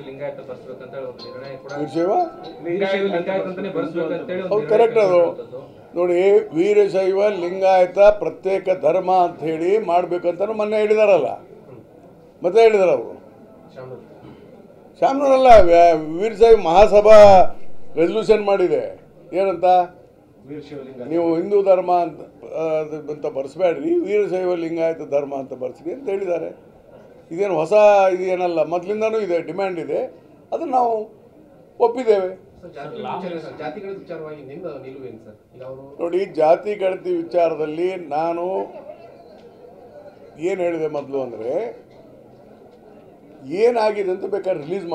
ಲಿಂಗಾಯತ ಬರ್ಸ್ಬೇಕಂತ ಹೇಳಿ ಒಂದು ನಿರ್ಣಯ ಕೂಡ ವೀರಶೈವ ಲಿಂಗಾಯತ ಅಂತಾನೆ ಬರ್ಸ್ಬೇಕಂತ ಹೇಳಿ ಹೌದು ಕರೆಕ್ಟ್. ಅದು ನೋಡಿ, ವೀರಶೈವ ಲಿಂಗಾಯತ ಪ್ರತ್ಯೇಕ ಧರ್ಮ ಅಂತ ಹೇಳಿ ಮಾಡಬೇಕಂತ ಮೊನ್ನೆ ಹೇಳಿದಾರಲ್ಲ, ಮತ್ತೆ ಹೇಳಿದಾರ ಅವರು. ಶಾಮನೂರಲ್ಲ, ವೀರಶೈವ ಮಹಾಸಭಾ ರೆಸಲ್ಯೂಷನ್ ಮಾಡಿದೆ. ಏನಂತ, ನೀವು ಹಿಂದೂ ಧರ್ಮ ಅಂತ ಬರ್ಸ್ಬೇಡ್ರಿ, ವೀರಶೈವ ಲಿಂಗಾಯತ ಧರ್ಮ ಅಂತ ಬರ್ಸ್ರಿ ಅಂತ ಹೇಳಿದ್ದಾರೆ. ಇದೇನು ಹೊಸ ಇದೇನಲ್ಲ, ಮೊದಲಿಂದನೂ ಇದೆ, ಡಿಮ್ಯಾಂಡ್ ಇದೆ, ಅದನ್ನು ನಾವು ಒಪ್ಪಿದ್ದೇವೆ. ನೋಡಿ, ಜಾತಿ ಗಣತಿ ವಿಚಾರದಲ್ಲಿ ನಾನು ಏನು ಹೇಳಿದೆ ಮೊದಲು ಅಂದರೆ, ಏನಾಗಿದೆ ಅಂತ ಬೇಕಾದ್ರೆ ರಿಲೀಸ್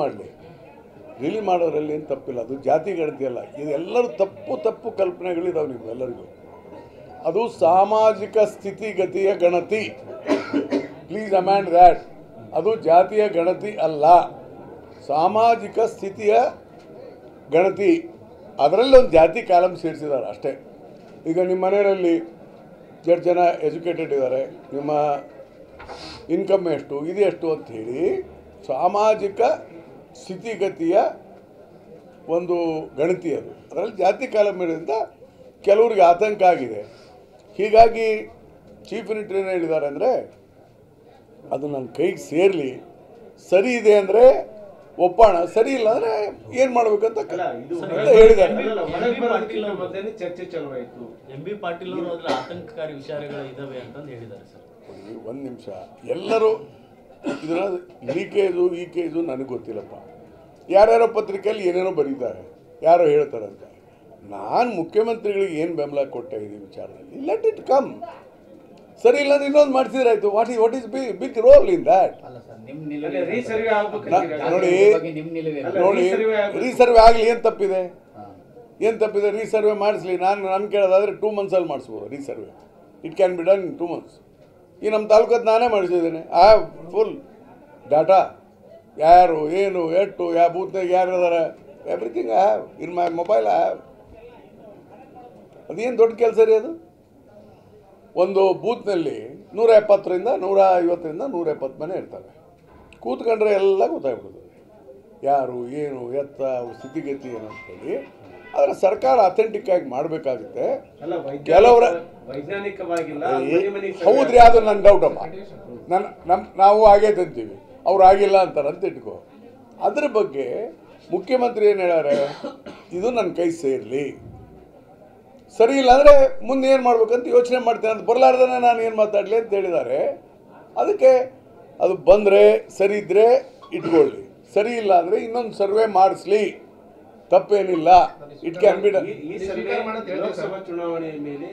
ಮಾಡೋದ್ರಲ್ಲಿ ಏನು ತಪ್ಪಿಲ್ಲ. ಅದು ಜಾತಿ ಗಣತಿ ಅಲ್ಲ, ಇದೆಲ್ಲರೂ ತಪ್ಪು ಕಲ್ಪನೆಗಳಿದಾವೆ ನಿಮ್ಮೆಲ್ಲರಿಗೂ. ಅದು ಸಾಮಾಜಿಕ ಸ್ಥಿತಿಗತಿಯ ಗಣತಿ. Please amend that. ಅದು ಜಾತಿಯ ಗಣತಿ ಅಲ್ಲ, ಸಾಮಾಜಿಕ ಸ್ಥಿತಿಯ ಗಣತಿ. ಅದರಲ್ಲಿ ಒಂದು ಜಾತಿ ಕಾಲಮ್ ಸೇರಿಸಿದ್ದಾರೆ ಅಷ್ಟೇ. ಈಗ ನಿಮ್ಮ ಮನೆಯಲ್ಲಿ ಎಷ್ಟು ಜನ ಎಜುಕೇಟೆಡ್ ಇದ್ದಾರೆ, ನಿಮ್ಮ ಇನ್ಕಮ್ ಎಷ್ಟು, ಇದು ಎಷ್ಟು ಅಂಥೇಳಿ ಸಾಮಾಜಿಕ ಸ್ಥಿತಿಗತಿಯ ಒಂದು ಗಣತಿ ಅದು. ಅದರಲ್ಲಿ ಜಾತಿ ಕಾಲಮ್ ಇರೋದ್ರಿಂದ ಕೆಲವ್ರಿಗೆ ಆತಂಕ ಆಗಿದೆ. ಹೀಗಾಗಿ ಚೀಫ್ ಮಿನಿಸ್ಟರ್ ಏನು ಹೇಳಿದ್ದಾರೆ ಅಂದರೆ, ಅದು ನನ್ನ ಕೈಗೆ ಸೇರಲಿ, ಸರಿ ಇದೆ ಅಂದರೆ ಒಪ್ಪೋಣ, ಸರಿ ಇಲ್ಲ ಅಂದರೆ ಏನು ಮಾಡಬೇಕಂತ ಹೇಳಿದ್ದಾರೆ. ಚರ್ಚೆ ಚಲವಾಯಿತು. MB ಪಾಟೀಲ್ ಅವರು ಅದರ ಆತಂಕಕಾರಿ ವಿಚಾರಗಳು ಇದಾವೆ ಅಂತ ಹೇಳಿದ್ದಾರೆ ಸರ್. ಒಂದು ನಿಮಿಷ, ಎಲ್ಲರೂ ಇದನ್ನ ಈ ಕೇಜು ನನಗೆ ಗೊತ್ತಿಲ್ಲಪ್ಪ. ಯಾರ್ಯಾರೋ ಪತ್ರಿಕೆಯಲ್ಲಿ ಏನೇನೋ ಬರೀತಾರೆ, ಯಾರೋ ಹೇಳ್ತಾರಂತೆ. ನಾನು ಮುಖ್ಯಮಂತ್ರಿಗಳಿಗೆ ಏನು ಬೆಂಬಲ ಕೊಟ್ಟೆ ಈ ವಿಚಾರದಲ್ಲಿ, ಲೆಟ್ ಇಟ್ ಕಮ್. ಸರಿ ಇಲ್ಲ ಅಂದ್ರೆ ಇನ್ನೊಂದು ಮಾಡಿಸಿದ್ರೆ ಆಯಿತು. What is big role in that? ನೋಡಿ, ರೀಸರ್ವೆ ಆಗಲಿ, ಏನು ತಪ್ಪಿದೆ? ರೀಸರ್ವೆ ಮಾಡಿಸ್ಲಿ. ನಾನು ಕೇಳೋದಾದರೆ 2 monthsಲ್ಲಿ ಮಾಡಿಸ್ಬೋದು resurvey. It can be done in 2 months. ಈ ನಮ್ಮ ತಾಲೂಕದ್ದು ನಾನೇ ಮಾಡಿಸಿದ್ದೇನೆ. ಐ ಹ್ಯಾವ್ ಫುಲ್ ಡಾಟಾ, ಯಾರು ಏನು ಎಷ್ಟು ಯಾವ ಬೂತ್ನಾಗ ಯಾರು ಇದಾರೆ, everything I have in my mobile. I have. ಅದೇನು ದೊಡ್ಡ ಕೆಲಸ ರೀ ಅದು? ಒಂದು ಬೂತ್ನಲ್ಲಿ 170ರಿಂದ 150 ಮನೆ ಇರ್ತವೆ. ಕೂತ್ಕೊಂಡ್ರೆ ಎಲ್ಲ ಗೊತ್ತಾಗ್ಬಿಡ್ತದೆ, ಯಾರು ಏನು ಎತ್ತ ಅವ್ರ ಸ್ಥಿತಿಗತಿ ಏನು ಅಂತೇಳಿ. ಆದರೆ ಸರ್ಕಾರ ಅಥೆಂಟಿಕ್ ಆಗಿ ಮಾಡಬೇಕಾಗುತ್ತೆ. ಕೆಲವರ ಹೌದ್ರಿ, ಅದು ನನ್ನ ಡೌಟಮ್ಮ. ನಾವು ಆಗೈತೆ ಅಂತೀವಿ, ಅವ್ರು ಆಗಿಲ್ಲ ಅಂತಾರಂತ ಇಟ್ಕೋ. ಅದ್ರ ಬಗ್ಗೆ ಮುಖ್ಯಮಂತ್ರಿ ಏನು ಹೇಳ್ಯಾರೆ, ಇದು ನನ್ನ ಕೈ ಸೇರಲಿ, ಸರಿ ಇಲ್ಲ ಅಂದರೆ ಮುಂದೆ ಏನು ಮಾಡ್ಬೇಕಂತ ಯೋಚನೆ ಮಾಡ್ತೇನೆ ಅಂತ ಬರಲಾರ್ದೇ ನಾನು ಏನು ಮಾತಾಡಲಿ ಅಂತ ಹೇಳಿದ್ದಾರೆ. ಅದಕ್ಕೆ ಅದು ಬಂದರೆ ಸರಿ ಇದ್ದರೆ ಇಟ್ಕೊಳ್ಳಿ, ಸರಿ ಇಲ್ಲ ಅಂದರೆ ಇನ್ನೊಂದು ಸರ್ವೆ ಮಾಡಿಸ್ಲಿ, ತಪ್ಪೇನಿಲ್ಲ. It can be done. Lok Sabha ಚುನಾವಣೆಯ ಮೇಲೆ